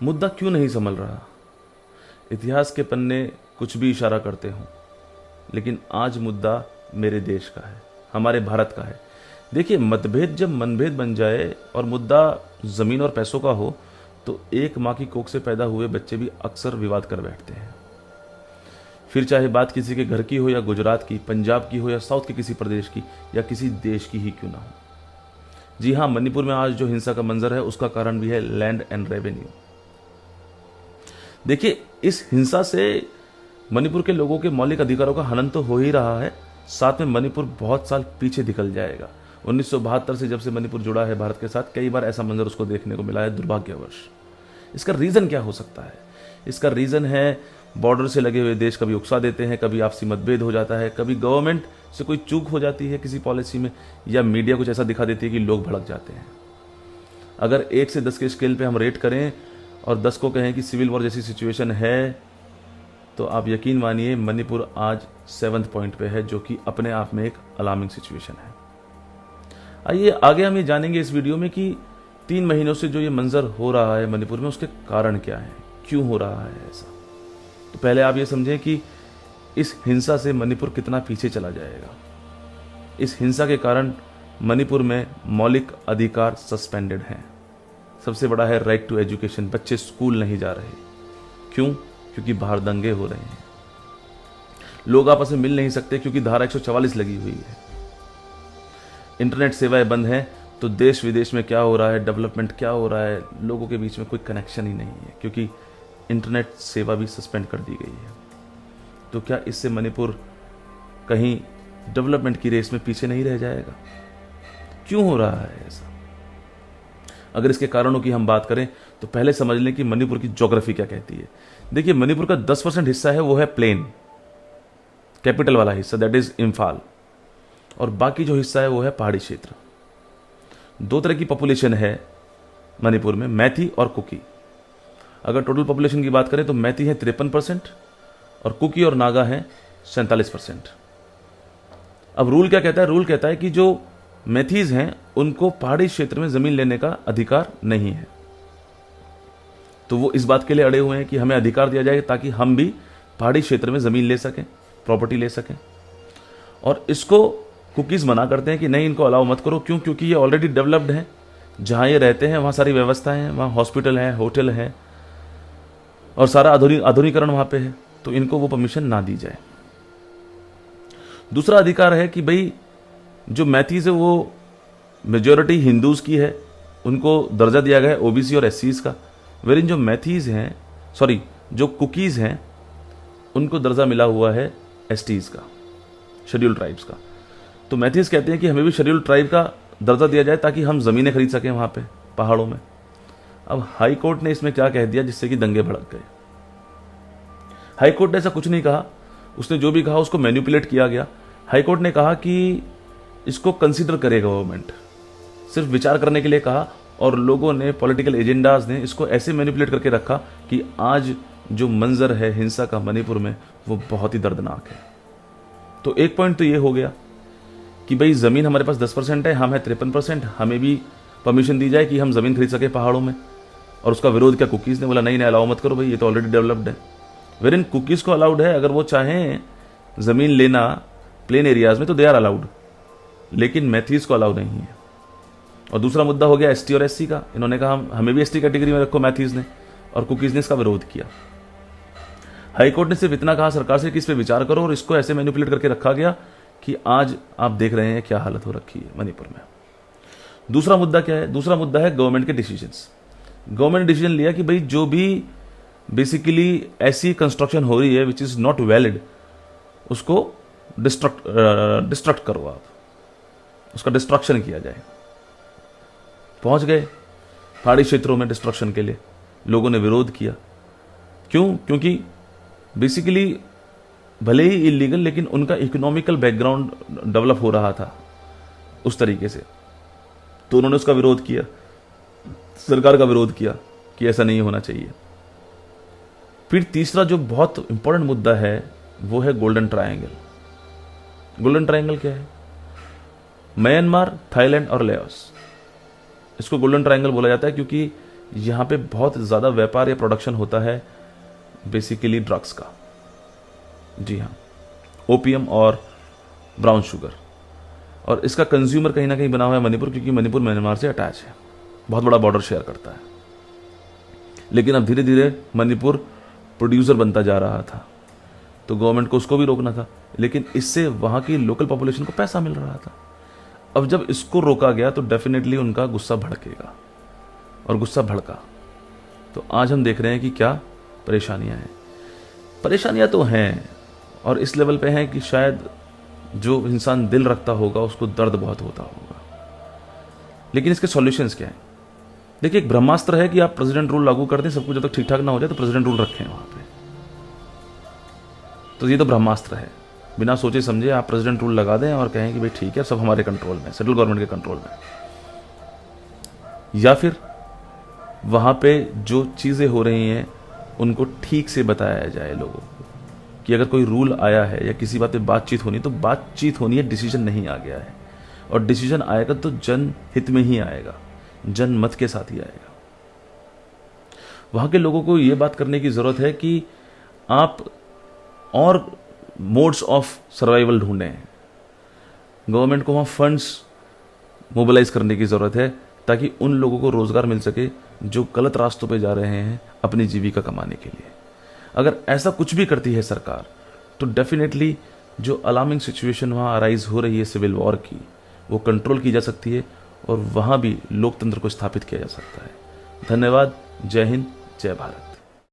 मुद्दा क्यों नहीं संभल रहा? इतिहास के पन्ने कुछ भी इशारा करते हों, लेकिन आज मुद्दा मेरे देश का है, हमारे भारत का है। देखिए, मतभेद जब मनभेद बन जाए और मुद्दा ज़मीन और पैसों का हो, तो एक माँ की कोख से पैदा हुए बच्चे भी अक्सर विवाद कर बैठते हैं। फिर चाहे बात किसी के घर की हो या गुजरात की, पंजाब की हो या साउथ के किसी प्रदेश की, या किसी देश की ही क्यों ना हो। जी हाँ, मणिपुर में आज जो हिंसा का मंजर है, उसका कारण भी है लैंड एंड रेवेन्यू। देखिए, इस हिंसा से मणिपुर के लोगों के मौलिक अधिकारों का हनन तो हो ही रहा है, साथ में मणिपुर बहुत साल पीछे निकल जाएगा। 1972 से जब से मणिपुर जुड़ा है भारत के साथ, कई बार ऐसा मंजर उसको देखने को मिला है, दुर्भाग्यवश। इसका रीज़न क्या हो सकता है? इसका रीज़न है बॉर्डर से लगे हुए देश कभी उकसा देते हैं, कभी आपसी मतभेद हो जाता है, कभी गवर्नमेंट से कोई चूक हो जाती है किसी पॉलिसी में, या मीडिया कुछ ऐसा दिखा देती है कि लोग भड़क जाते हैं। अगर 1 से 10 के स्केल पे हम रेट करें और 10 को कहें कि सिविल वॉर जैसी सिचुएशन है, तो आप यकीन मानिए मणिपुर आज 7th पॉइंट पे है, जो कि अपने आप में एक अलार्मिंग सिचुएशन है। आइए आगे हम ये जानेंगे इस वीडियो में कि 3 महीनों से जो ये मंजर हो रहा है मणिपुर में, उसके कारण क्या है, क्यों हो रहा है ऐसा। तो पहले आप ये समझें कि इस हिंसा से मणिपुर कितना पीछे चला जाएगा। इस हिंसा के कारण मणिपुर में मौलिक अधिकार सस्पेंडेड हैं। सबसे बड़ा है राइट टू एजुकेशन, बच्चे स्कूल नहीं जा रहे। क्यों? क्योंकि बाहर दंगे हो रहे हैं। लोग आपस में मिल नहीं सकते क्योंकि धारा 144 लगी हुई है। इंटरनेट सेवाएं बंद हैं, तो देश विदेश में क्या हो रहा है, डेवलपमेंट क्या हो रहा है, लोगों के बीच में कोई कनेक्शन ही नहीं है, क्योंकि इंटरनेट सेवा भी सस्पेंड कर दी गई है। तो क्या इससे मणिपुर कहीं डेवलपमेंट की रेस में पीछे नहीं रह जाएगा? क्यों हो रहा है ऐसा? अगर इसके कारणों की हम बात करें तो पहले समझ लें कि मणिपुर की ज्योग्राफी क्या कहती है। देखिए, मणिपुर का 10% हिस्सा है, वो है प्लेन, कैपिटल वाला हिस्सा, दैट इज इम्फाल, और बाकी जो हिस्सा है वो है पहाड़ी क्षेत्र। 2 तरह की पॉपुलेशन है मणिपुर में, मैथी और कुकी। अगर टोटल पॉपुलेशन की बात करें तो मैथी है 53% और कुकी और नागा है 47%। अब रूल क्या कहता है? रूल कहता है कि जो मैथीज हैं उनको पहाड़ी क्षेत्र में जमीन लेने का अधिकार नहीं है। तो वो इस बात के लिए अड़े हुए हैं कि हमें अधिकार दिया जाए ताकि हम भी पहाड़ी क्षेत्र में जमीन ले सकें, प्रॉपर्टी ले सकें। और इसको कुकीज मना करते हैं कि नहीं, इनको अलाउ मत करो। क्यों? क्योंकि ये ऑलरेडी डेवलप्ड है, जहां ये रहते हैं वहां सारी व्यवस्थाएं हैं, वहां हॉस्पिटल है, होटल है और सारा आधुनिकीकरण वहां पे है, तो इनको वो परमिशन ना दी जाए। दूसरा अधिकार है कि भाई जो मैथीज है वो मेजॉरिटी हिंदूज की है, उनको दर्जा दिया गया है ओबीसी और एससीज का। वेरिन जो मैथीज हैं, जो कुकीज हैं, उनको दर्जा मिला हुआ है एसटीज का, शेड्यूल्ड ट्राइब्स का। तो मैथीज कहते हैं कि हमें भी शेड्यूल्ड ट्राइब का दर्जा दिया जाए ताकि हम जमीनें खरीद सकें वहां पे पहाड़ों में। अब हाई कोर्ट ने इसमें क्या कह दिया जिससे कि दंगे भड़क गए। हाई कोर्ट ने ऐसा कुछ नहीं कहा, उसने जो भी कहा उसको मैनिपुलेट किया गया। हाई कोर्ट ने कहा कि इसको कंसीडर करे गवर्नमेंट, सिर्फ विचार करने के लिए कहा, और लोगों ने, पॉलिटिकल एजेंडाज ने इसको ऐसे मैनिपुलेट करके रखा कि आज जो मंजर है हिंसा का मणिपुर में वो बहुत ही दर्दनाक है। तो एक पॉइंट तो ये हो गया कि भाई जमीन हमारे पास 10% है, हम है 53%, हमें भी परमिशन दी जाए कि हम जमीन खरीद सके पहाड़ों में। और उसका विरोध किया कुकीज ने, बोला नहीं नहीं अलाउ मत करो भाई, ये तो ऑलरेडी डेवलप्ड है। वेरिन कुकीज को अलाउड है, अगर वो चाहें जमीन लेना प्लेन एरियाज में तो दे आर अलाउड, लेकिन मैथीज को अलाउ नहीं है। और दूसरा मुद्दा हो गया एसटी और एससी का। इन्होंने कहा हमें भी एसटी कैटेगरी में रखो मैथीज ने, और कुकीज ने इसका विरोध किया। हाईकोर्ट ने सिर्फ इतना कहा सरकार से कि इस पर विचार करो, और इसको ऐसे मैनिपुलेट करके रखा गया कि आज आप देख रहे हैं क्या हालत हो रखी है मणिपुर में। दूसरा मुद्दा क्या है? दूसरा मुद्दा है गवर्नमेंट के डिसीजंस। गवर्नमेंट ने डिसीजन लिया कि भाई जो भी बेसिकली ऐसी कंस्ट्रक्शन हो रही है विच इज नॉट वैलिड, उसको डिस्ट्रक्ट करो, आप उसका डिस्ट्रक्शन किया जाए। पहुंच गए पहाड़ी क्षेत्रों में डिस्ट्रक्शन के लिए, लोगों ने विरोध किया। क्यों? क्योंकि बेसिकली भले ही इलीगल, लेकिन उनका इकोनॉमिकल बैकग्राउंड डेवलप हो रहा था उस तरीके से, तो उन्होंने उसका विरोध किया, सरकार का विरोध किया कि ऐसा नहीं होना चाहिए। फिर तीसरा जो बहुत इंपॉर्टेंट मुद्दा है वो है गोल्डन ट्रायंगल। गोल्डन ट्रायंगल क्या है? म्यांमार, थाईलैंड और लाओस, इसको गोल्डन ट्रायंगल बोला जाता है क्योंकि यहाँ पे बहुत ज़्यादा व्यापार या प्रोडक्शन होता है बेसिकली ड्रग्स का। जी हाँ, ओपीएम और ब्राउन शुगर। और इसका कंज्यूमर कहीं ना कहीं बना हुआ है मणिपुर, क्योंकि मणिपुर म्यांमार से अटैच है, बहुत बड़ा बॉर्डर शेयर करता है। लेकिन अब धीरे धीरे मणिपुर प्रोड्यूसर बनता जा रहा था, तो गवर्नमेंट को उसको भी रोकना था, लेकिन इससे वहाँ की लोकल पॉपुलेशन को पैसा मिल रहा था। अब जब इसको रोका गया तो डेफिनेटली उनका गुस्सा भड़केगा, और गुस्सा भड़का तो आज हम देख रहे हैं कि क्या परेशानियां हैं। परेशानियां तो हैं, और इस लेवल पे हैं कि शायद जो इंसान दिल रखता होगा उसको दर्द बहुत होता होगा। लेकिन इसके सॉल्यूशंस क्या हैं? देखिए, एक ब्रह्मास्त्र है कि आप प्रेसिडेंट रूल लागू कर दें, सब कुछ जब तक ठीक ठाक ना हो जाए तो प्रेसिडेंट रूल रखें वहां पे। तो ये तो ब्रह्मास्त्र है, बिना सोचे समझे आप प्रेसिडेंट रूल लगा दें और कहें कि भाई ठीक है, सब हमारे कंट्रोल में, सेंट्रल गवर्नमेंट के कंट्रोल में। या फिर वहां पे जो चीजें हो रही हैं उनको ठीक से बताया जाए लोगों को कि अगर कोई रूल आया है या किसी बात पे बातचीत होनी, तो बातचीत होनी है, डिसीजन नहीं आ गया है। और डिसीजन आएगा तो जनहित में ही आएगा, जनमत के साथ ही आएगा। वहां के लोगों को यह बात करने की जरूरत है कि आप और मोड्स ऑफ सर्वाइवल ढूंढें। गवर्नमेंट को वहां फंड्स मोबिलाइज करने की जरूरत है, ताकि उन लोगों को रोजगार मिल सके जो गलत रास्तों पे जा रहे हैं अपनी जीविका कमाने के लिए। अगर ऐसा कुछ भी करती है सरकार, तो डेफिनेटली जो अलार्मिंग सिचुएशन वहाँ अराइज हो रही है सिविल वॉर की, वो कंट्रोल की जा सकती है, और वहाँ भी लोकतंत्र को स्थापित किया जा सकता है। धन्यवाद। जय हिंद, जय भारत।